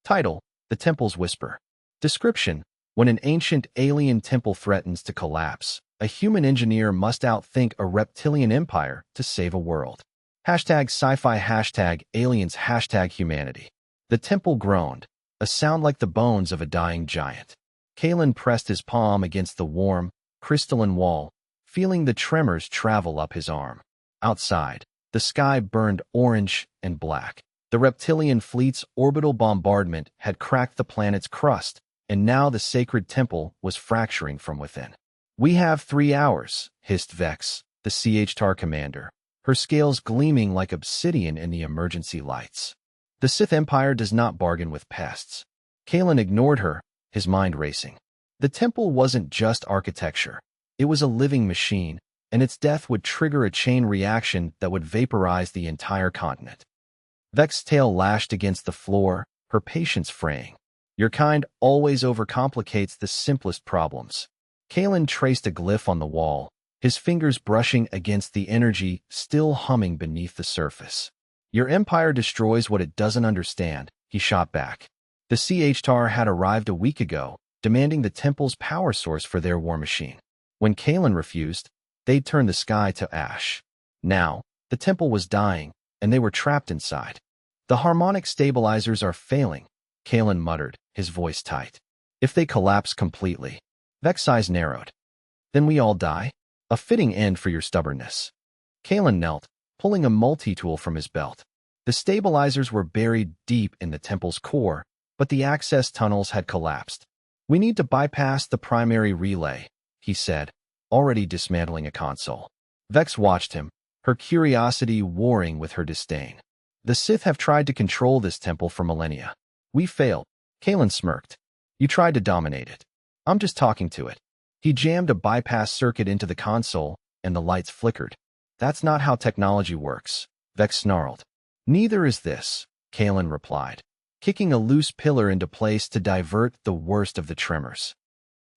Title: The Temple's Whisper. Description: when an ancient alien temple threatens to collapse, a human engineer must outthink a reptilian empire to save a world. Hashtag sci-fi, hashtag aliens, hashtag humanity. The temple groaned, a sound like the bones of a dying giant. Kaelen pressed his palm against the warm, crystalline wall, feeling the tremors travel up his arm. Outside, the sky burned orange and black. The reptilian fleet's orbital bombardment had cracked the planet's crust, and now the sacred temple was fracturing from within. "We have 3 hours, hissed Vex, the Ssith commander, her scales gleaming like obsidian in the emergency lights. The Ssith Empire does not bargain with pests. Kaelen ignored her, his mind racing. The temple wasn't just architecture. It was a living machine, and its death would trigger a chain reaction that would vaporize the entire continent. Vex's tail lashed against the floor, her patience fraying. Your kind always overcomplicates the simplest problems. Kaelen traced a glyph on the wall, his fingers brushing against the energy still humming beneath the surface. Your empire destroys what it doesn't understand, he shot back. The Ssith had arrived a week ago, demanding the temple's power source for their war machine. When Kaelen refused, they'd turned the sky to ash. Now, the temple was dying, and they were trapped inside. The harmonic stabilizers are failing, Kaelen muttered, his voice tight. If they collapse completely. Vex's eyes narrowed. Then we all die? A fitting end for your stubbornness. Kaelen knelt, pulling a multi-tool from his belt. The stabilizers were buried deep in the temple's core, but the access tunnels had collapsed. We need to bypass the primary relay, he said, already dismantling a console. Vex watched him, her curiosity warring with her disdain. The Sith have tried to control this temple for millennia. We failed. Kaelen smirked. You tried to dominate it. I'm just talking to it. He jammed a bypass circuit into the console, and the lights flickered. That's not how technology works, Vex snarled. Neither is this, Kaelen replied, kicking a loose pillar into place to divert the worst of the tremors.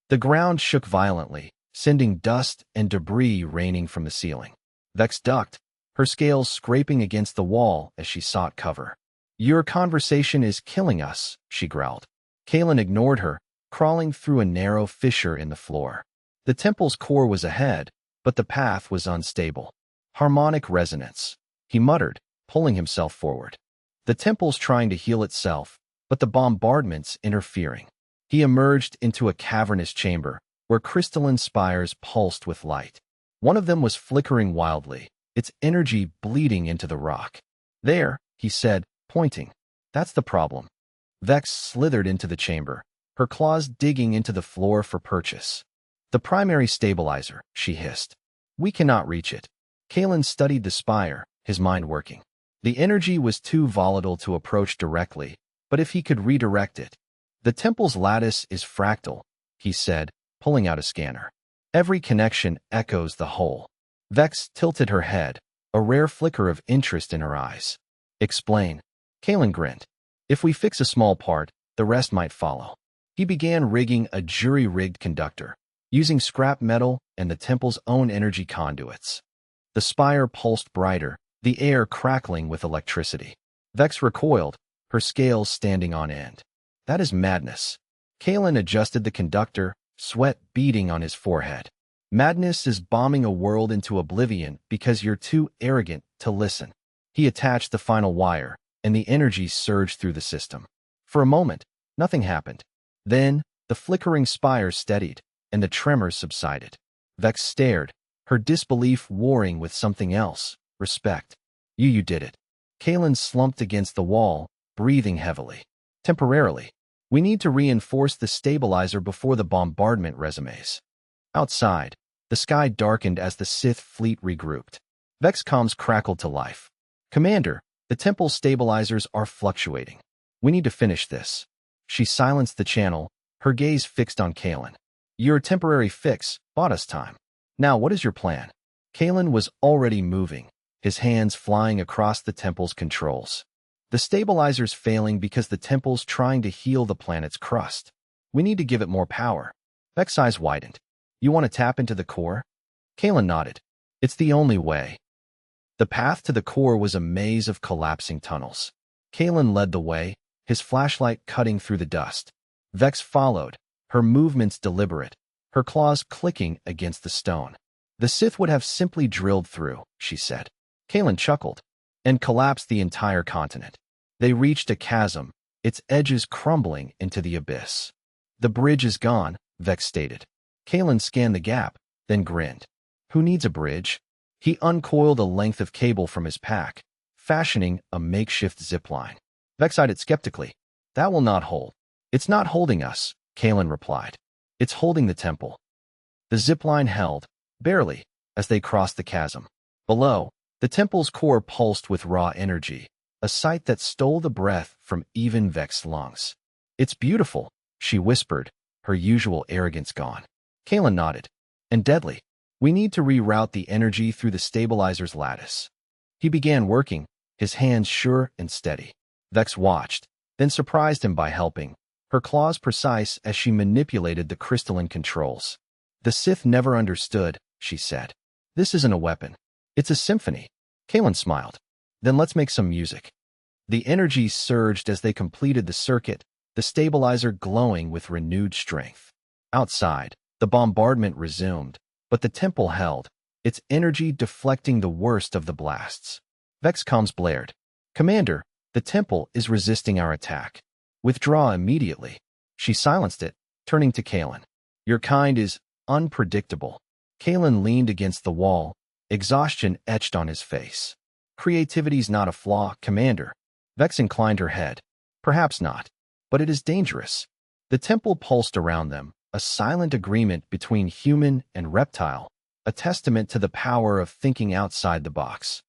The ground shook violently, sending dust and debris raining from the ceiling. Vex ducked, her scales scraping against the wall as she sought cover. Your conversation is killing us, she growled. Kaelen ignored her, crawling through a narrow fissure in the floor. The temple's core was ahead, but the path was unstable. Harmonic resonance, he muttered, pulling himself forward. The temple's trying to heal itself, but the bombardment's interfering. He emerged into a cavernous chamber, where crystalline spires pulsed with light. One of them was flickering wildly, its energy bleeding into the rock. There, he said, pointing. That's the problem. Vex slithered into the chamber, her claws digging into the floor for purchase. The primary stabilizer, she hissed. We cannot reach it. Kaelen studied the spire, his mind working. The energy was too volatile to approach directly, but if he could redirect it. The temple's lattice is fractal, he said, pulling out a scanner. Every connection echoes the whole. Vex tilted her head, a rare flicker of interest in her eyes. Explain. Kaelen grinned. If we fix a small part, the rest might follow. He began rigging a jury-rigged conductor, using scrap metal and the temple's own energy conduits. The spire pulsed brighter, the air crackling with electricity. Vex recoiled, her scales standing on end. That is madness. Kaelen adjusted the conductor, sweat beading on his forehead. Madness is bombing a world into oblivion because you're too arrogant to listen. He attached the final wire, and the energy surged through the system. For a moment, nothing happened. Then, the flickering spire steadied, and the tremors subsided. Vex stared, her disbelief warring with something else, respect. You did it. Kaelen slumped against the wall, breathing heavily. Temporarily. We need to reinforce the stabilizer before the bombardment resumes. Outside, the sky darkened as the Sith fleet regrouped. Vex's comms crackled to life. Commander, the temple's stabilizers are fluctuating. We need to finish this. She silenced the channel, her gaze fixed on Kaelen. Your temporary fix bought us time. Now what is your plan? Kaelen was already moving, his hands flying across the temple's controls. The stabilizer's failing because the temple's trying to heal the planet's crust. We need to give it more power. Vex's eyes widened. You want to tap into the core? Kaelen nodded. It's the only way. The path to the core was a maze of collapsing tunnels. Kaelen led the way, his flashlight cutting through the dust. Vex followed, her movements deliberate, her claws clicking against the stone. The Sith would have simply drilled through, she said. Kaelen chuckled, and collapsed the entire continent. They reached a chasm, its edges crumbling into the abyss. The bridge is gone, Vex stated. Kaelen scanned the gap, then grinned. Who needs a bridge? He uncoiled a length of cable from his pack, fashioning a makeshift zipline. Vex eyed it skeptically. That will not hold. It's not holding us, Kaelen replied. It's holding the temple. The zipline held, barely, as they crossed the chasm. Below, the temple's core pulsed with raw energy, a sight that stole the breath from even Vex's lungs. It's beautiful, she whispered, her usual arrogance gone. Kaelen nodded. And deadly. We need to reroute the energy through the stabilizer's lattice. He began working, his hands sure and steady. Vex watched, then surprised him by helping, her claws precise as she manipulated the crystalline controls. The Sith never understood, she said. This isn't a weapon. It's a symphony. Kaelen smiled. Then let's make some music. The energy surged as they completed the circuit, the stabilizer glowing with renewed strength. Outside, the bombardment resumed, but the temple held, its energy deflecting the worst of the blasts. Vex comms blared. Commander, the temple is resisting our attack. Withdraw immediately. She silenced it, turning to Kaelen. Your kind is unpredictable. Kaelen leaned against the wall, exhaustion etched on his face. Creativity's not a flaw, Commander. Vex inclined her head. Perhaps not, but it is dangerous. The temple pulsed around them, a silent agreement between human and reptile, a testament to the power of thinking outside the box.